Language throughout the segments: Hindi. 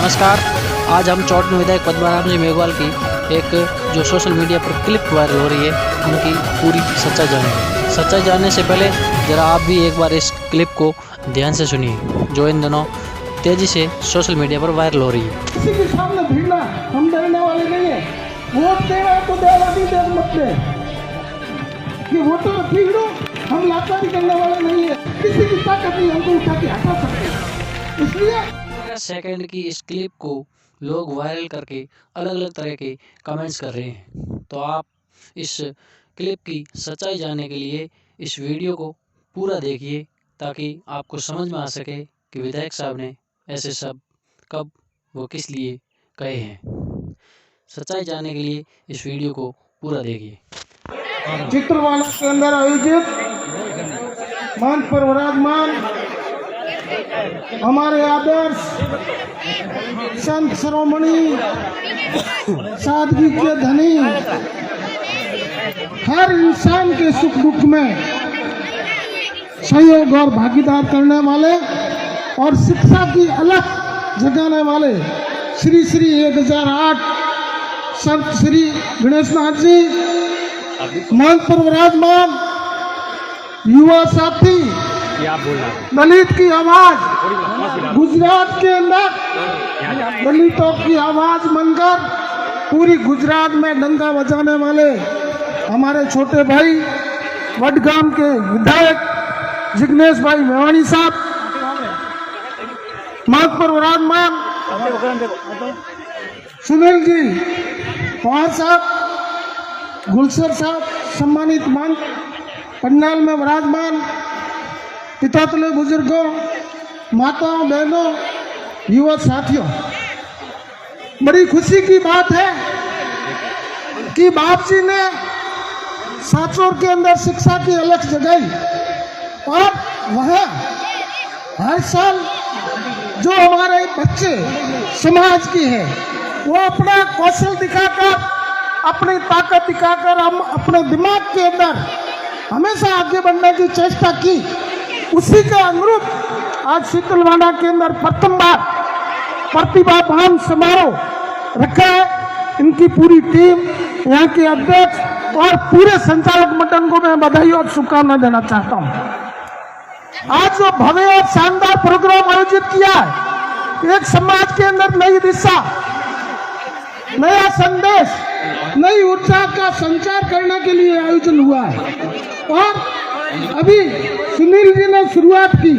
नमस्कार। आज हम चौटन विधायक पद्माराम जी मेघवाल की एक जो सोशल मीडिया पर क्लिप वायरल हो रही है उनकी पूरी सच्चाई जानेंगे। सच्चाई जानने से पहले ज़रा आप भी एक बार इस क्लिप को ध्यान से सुनिए जो इन दिनों तेज़ी से सोशल मीडिया पर वायरल हो रही है। किसी के सामने भिड़ना हम डरने वाले नहीं है। वोट देना तो देवादी देव मत दे, ये वोटर भीड़ो हम लाचारी करने वाले नहीं है। किसी की ताकत नहीं हमको उठा के हटा सकते। इसलिए सेकंड की इस क्लिप को लोग वायरल करके अलग अलग तरह के कमेंट्स कर रहे हैं। तो आप इस क्लिप की सच्चाई जानने के लिए इस वीडियो को पूरा देखिए ताकि आपको समझ में आ सके कि विधायक साहब ने ऐसे शब्द कब वो किस लिए कहे हैं। सच्चाई जानने के लिए इस वीडियो को पूरा देखिए। चित्रवाला के अंदर आयोजित मंच पर विराजमान हमारे आदर्श संत शिरोमणि सादगी के धनी, हर इंसान के सुख दुख में सहयोग और भागीदार करने वाले और शिक्षा की अलख जगाने वाले श्री श्री 1008 संत श्री गणेशनाथ जी मंच पर विराजमान युवा साथी, दलित की आवाज, गुजरात के अंदर दलितों की आवाज बनकर पूरी गुजरात में डंका बजाने वाले हमारे छोटे भाई वडगाम के विधायक जिग्नेश भाई मेवानी साहब, मंच पर विराजमान सुनील जी पवार साहब, गुलशर साहब, सम्मानित मंच पंडाल में विराजमान पितातले बुजुर्गों, माताओं, बहनों, युवा साथियों, बड़ी खुशी की बात है कि बाप जी ने सांचौर के अंदर शिक्षा की अलख जगाई और वहाँ हर साल जो हमारे बच्चे समाज की है वो अपना कौशल दिखाकर, अपनी ताकत दिखाकर, हम अपने दिमाग के अंदर हमेशा आगे बढ़ने की चेष्टा की। उसी के अनुरूप आज शीतलवाड़ा के अंदर प्रथम बार प्रतिभावान समारोह रखा है। इनकी पूरी टीम, यहाँ के अध्यक्ष और पूरे संचालक मंडल को मैं बधाई और शुभकामनाएं देना चाहता हूँ। आज जो भव्य और शानदार प्रोग्राम आयोजित किया है, एक समाज के अंदर नई दिशा, नया संदेश, नई ऊर्जा का संचार करने के लिए आयोजन हुआ है। और अभी सुनील जी ने शुरुआत की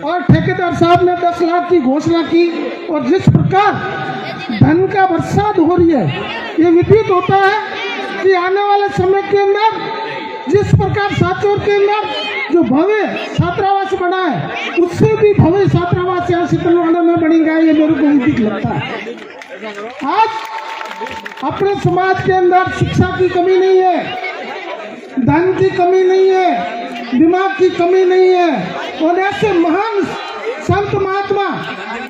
और ठेकेदार साहब ने 10 लाख की घोषणा की और जिस प्रकार धन का बरसात हो रही है, ये विदित होता है कि आने वाले समय के अंदर जिस प्रकार सांचौर के अंदर जो भव्य छात्रावास बना है उससे भी भव्य छात्रावास यहाँ शीतलवाड़ा में बनेगा, ये मेरे को विदित लगता है। आज अपने समाज के अंदर शिक्षा की कमी नहीं है, धन की कमी नहीं है, दिमाग की कमी नहीं है और ऐसे महान संत महात्मा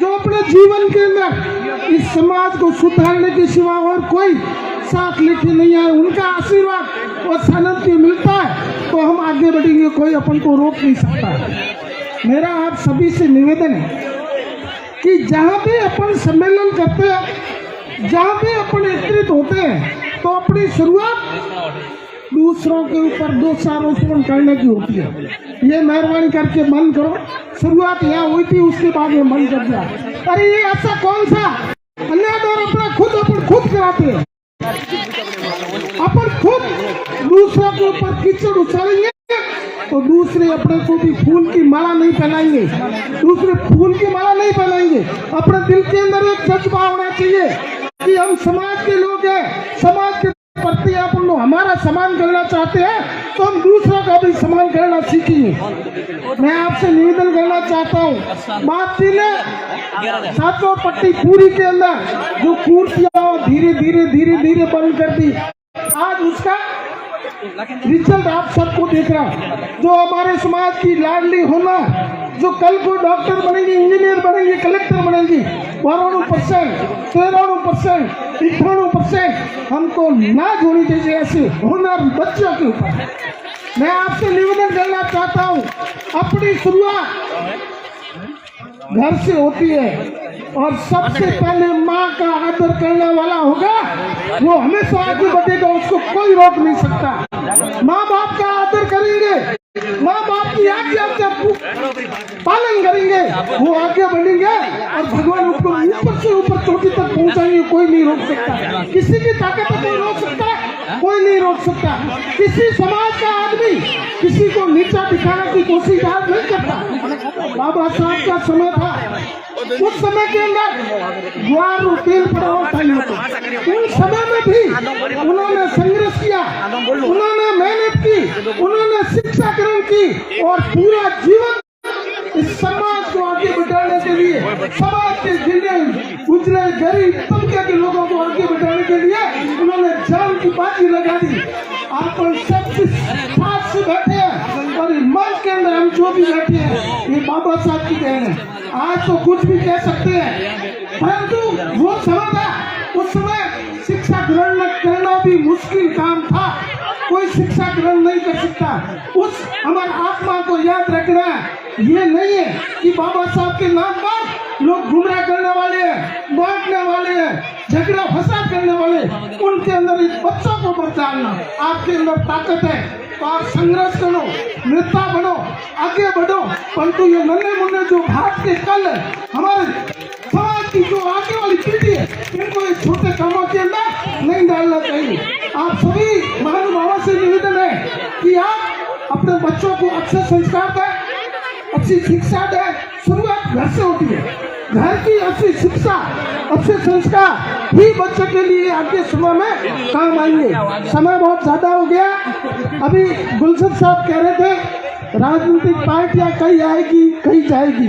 जो अपने जीवन के अंदर इस समाज को सुधारने के सिवा और कोई साथ लेके नहीं आए, उनका आशीर्वाद और सानिध्य मिलता है तो हम आगे बढ़ेंगे, कोई अपन को रोक नहीं सकता। मेरा आप सभी से निवेदन है कि जहाँ भी अपन सम्मेलन करते हैं, जहाँ भी अपन एकत्रित होते हैं तो अपनी शुरुआत दूसरों के ऊपर दोषारोपण करने की होती है। ये मेहरबानी करके बंद करो। शुरुआत यहाँ हुई थी, उसके बाद में बंद कर दिया। अरे ये ऐसा कौन सा अन्याय और अपना अपन खुद कराते हैं। अपन खुद दूसरों के ऊपर कीचड़ उछालेंगे तो दूसरे अपने को भी फूल की माला नहीं पहनाएंगे, दूसरे फूल की माला नहीं पहनाएंगे। अपने दिल के अंदर एक जज्बा होना चाहिए कि हम समाज के लोग हैं, समाज के प्रति अपन लोग हमारा सम्मान करना चाहते हैं तो हम दूसरों का भी सम्मान करना सीखेंगे। मैं आपसे निवेदन करना चाहता हूँ, बात जी ने सांचौर पट्टी पूरी के अंदर जो कुर्सियां धीरे धीरे धीरे धीरे बंद कर दी, आज उसका रिजल्ट आप सबको देख रहा। जो हमारे समाज की लाडली होना, जो कल को डॉक्टर बनेंगे, इंजीनियर बनेंगे, कलेक्टर बनेंगी, 92%, 93%, 98% हमको ना जोड़ी दीजिए ऐसे हुनर बच्चों के ऊपर। मैं आपसे निवेदन करना चाहता हूँ, अपनी शुरुआत घर से होती है और सबसे पहले माँ का आदर करने वाला होगा वो हमेशा आगे बढ़ेगा, उसको कोई रोक नहीं सकता। माँ बाप का आदर करेंगे, माँ बाप की आज्ञा का पालन करेंगे, वो आगे बढ़ेंगे और भगवान उसको ऊपर से ऊपर चोटी तक पहुंचाएंगे। कोई नहीं रोक सकता, किसी की ताकत को कोई रोक सकता है, कोई नहीं रोक सकता। किसी समाज का आदमी किसी को नीचा दिखाने की कोशिश आज नहीं करता। बाबा साहब का समय था, उस समय के अंदर ज्वार और तेल पड़ा था, उन समय में भी उन्होंने संघर्ष किया, उन्होंने मेहनत की, उन्होंने शिक्षा ग्रहण की और पूरा जीवन इस समाज को आगे बढ़ाने के लिए, समाज के जिन्हें उजले गरीब तबके के लोगों को आगे बढ़ाने के लिए उन्होंने जान की बाजी लगा दी। आप सब साथ से बैठे हैं और मंच के अंदर हम जो भी बैठे हैं ये बाबा साहब की देन है। आज तो कुछ भी कह सकते हैं, परंतु वो समय था, उस समय शिक्षा ग्रहण करना भी मुश्किल काम था, कोई शिक्षा ग्रहण नहीं कर सकता। उस हमारी आत्मा को याद रखना ये नहीं है कि बाबा साहब के नाम पर लोग गुमराह करने वाले हैं, बांटने वाले हैं, झगड़ा फसाद करने वाले, उनके अंदर इस बच्चों को बचाना। आपके अंदर ताकत है तो आप संघर्ष करो, नेता बनो, आगे बढ़ो, परंतु ये नन्हे मुन्ने जो भाग के कल हमारे समाज की जो आगे वाली पीढ़ी है इनको इस छोटे कामों के अंदर नहीं डालना चाहिए। आप सभी महानुभावों से निवेदन है कि आप अपने बच्चों को अच्छे संस्कार दें, अच्छी शिक्षा दें। शुरुआत घर से होती है, घर की अच्छी शिक्षा, अच्छे संस्कार ही बच्चे के लिए आगे समय में काम आएंगे। समय बहुत ज्यादा हो गया। अभी गुलशन साहब कह रहे थे राजनीतिक पार्टियां कहीं आएगी कहीं जाएगी।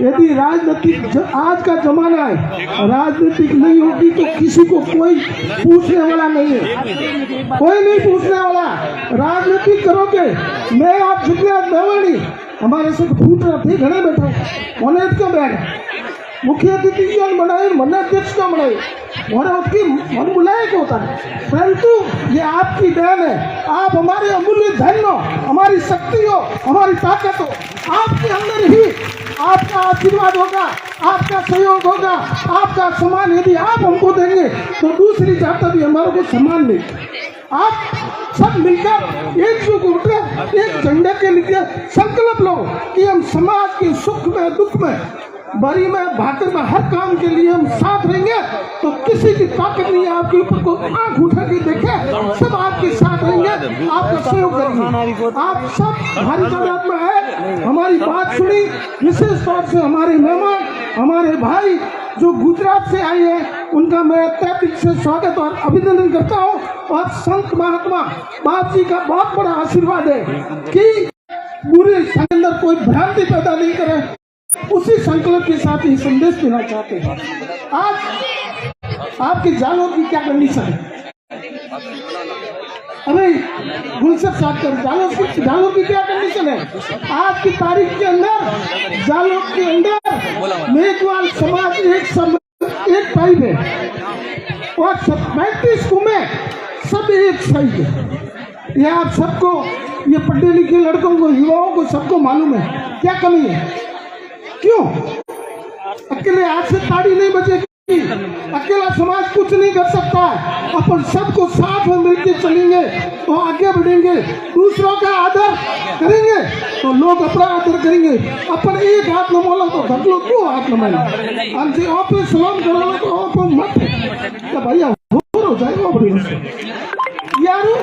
यदि राजनीतिक आज का जमाना है, राजनीतिक नहीं होगी तो किसी को कोई पूछने वाला नहीं है, कोई नहीं पूछने वाला। राजनीति करोगे, मैं आप जितने मेवणी हमारे साथ फूट रहे घने बैठो उन्हें क्यों बैठ मुख्य अतिथि क्यों बनाए, मन अध्यक्ष क्यों बनाए, और उसकी मन बुलाए क्यों होता है, परंतु ये आपकी देन है। आप हमारे अमूल्य धन हो, हमारी शक्ति हो, हमारी ताकत हो, आपके अंदर ही आपका आशीर्वाद होगा, आपका सहयोग होगा, आपका सम्मान यदि आप हमको देंगे तो दूसरी जात भी हमारे को सम्मान देगी। आप सब मिलकर एकजुट होकर एक झंडे के लिए संकल्प लो कि हम समाज के सुख में दुख में बरी में भाकर में हर काम के लिए हम साथ रहेंगे। तो किसी की ताकत नहीं है आपके ऊपर को आंख उठा के देखे, सब आपके साथ रहेंगे, आपका सहयोग करेंगे। आप सब हमारी तादाद में है, हमारी बात सुनी, विशेष तौर से हमारे मेहमान, हमारे भाई जो गुजरात से आए हैं उनका मैं तहे दिल से स्वागत और अभिनंदन करता हूँ। और संत महात्मा बाप जी का बहुत बड़ा आशीर्वाद है कि पूरे अंदर कोई भ्रांति पैदा नहीं करे, उसी संकल्प के साथ ही संदेश देना चाहते हैं। आज आपके जालों की क्या कंडीशन है? अरे गुलशन साहब कर जालों की क्या कंडीशन है? आज की तारीख के अंदर जालों के अंदर मेघवाल समाज एक पाइप है और 35 कुएं सब एक साइड है। ये आप सबको, ये पढ़े लिखे लड़कों को, युवाओं को सबको मालूम है। क्या कमी है? क्यों अकेले हाथ से ताड़ी नहीं बजेगी, अकेला समाज कुछ नहीं कर सकता। अपन सबको साथ में मिलकर चलेंगे तो आगे बढ़ेंगे, दूसरों का आदर करेंगे तो लोग अपना आदर करेंगे। अपन एक हाथ न बोलो तो घर लोग 2 हाथ न बोलो, हमसे ओपे सलाम करो तो ओपे मत क्या भैया हो जाएगा यारो।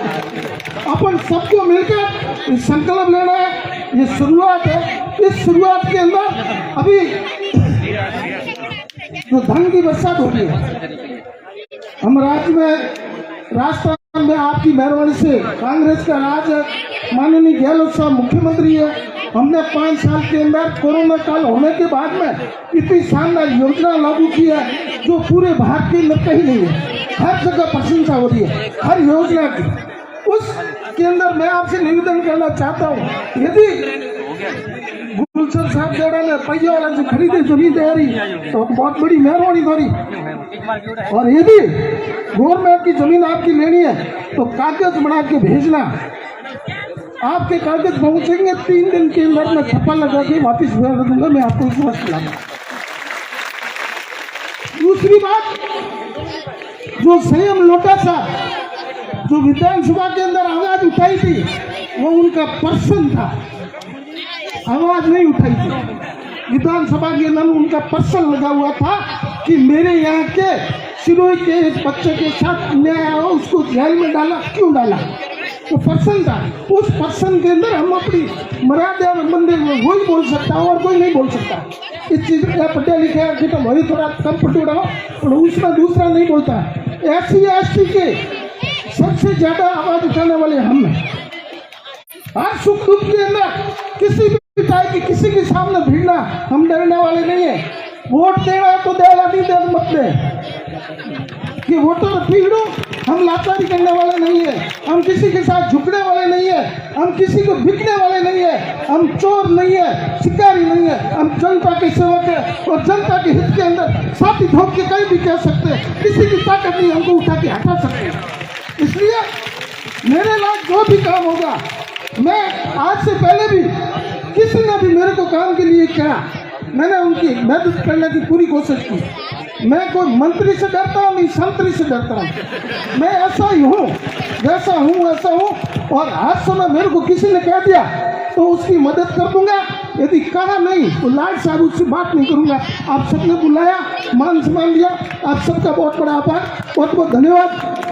अपन सबको मिलकर संकल्प लेना है, ये शुरुआत है। इस शुरुआत के अंदर अभी जो धन की बरसात हो रही है, हम राज्य में राजस्थान में आपकी मेहरबानी से कांग्रेस का राज है, माननीय गहलोत साहब मुख्यमंत्री है। हमने 5 साल के अंदर कोरोना काल होने के बाद में इतनी शानदार योजना लागू की है जो पूरे भारत के अंदर कहीं नहीं है, हर जगह प्रशंसा हो रही है हर योजना की। उसके अंदर मैं आपसे निवेदन करना चाहता हूँ, यदि गुलशन साहब जरा ने पैया वाला जो खरीदे जमीन दे रही तो बहुत बड़ी मेहरबानी हो रही। और यदि गवर्नमेंट की जमीन आपकी लेनी है तो कागज बना के भेजना, आपके कागज पहुंचेंगे 3 दिन के अंदर में छप्पा लगा के वापिस भेज दूंगा। मैं आपको विश्वास दिलाऊंगा। दूसरी बात, जो संयम लोटा साहब जो विधानसभा के अंदर आवाज उठाई थी, वो उनका पर्सन था, आवाज नहीं उठाई थी। विधानसभा के अंदर उनका पर्सन लगा हुआ था कि मेरे यहाँ के सिरोही के बच्चे के साथ अन्याय आया, उसको जेल में डाला, क्यों डाला? वो पर्सन था। उस पर्सन के अंदर हम अपनी मर्यादा मंदिर में वही बोल सकता है और कोई नहीं बोल सकता। इस चीज का पढ़े लिखे कि तो वही थोड़ा कम पट्टी उड़ाओ और उसमें दूसरा नहीं बोलता। SC ST के सबसे ज्यादा आवाज उठाने वाले हम हैं। हर सुख दुख के अंदर किसी भी टाइप की किसी के सामने भिड़ना हम डरने वाले नहीं है। वोट देना है तो देना, नहीं दे मत दे कि वोटों में भिड़ो। हम लाचारी करने वाले नहीं है, हम किसी के साथ झुकने वाले नहीं है, हम किसी को बिकने वाले नहीं है, हम चोर नहीं है, शिकारी नहीं है, हम जनता के सेवक है और जनता के हित के अंदर साथी ठोक के कहीं भी कह सकते हैं। किसी की ताकत नहीं हमको उठा के हटा सकते। इसलिए मेरे लायक जो भी काम होगा, मैं आज से पहले भी किसी ने भी मेरे को काम के लिए कहा, मैंने उनकी मदद करने की पूरी कोशिश की। मैं कोई मंत्री से डरता हूँ, नहीं संतरी से डरता हूँ। मैं ऐसा ही हूँ, जैसा हूँ ऐसा हूँ। और आज समय मेरे को किसी ने कह दिया तो उसकी मदद कर दूंगा, यदि कहा नहीं तो लाड साहब उससे बात नहीं करूंगा। आप सबने बुलाया, मान सम्मान दिया, आप सबका बहुत बड़ा आभार, बहुत बहुत धन्यवाद।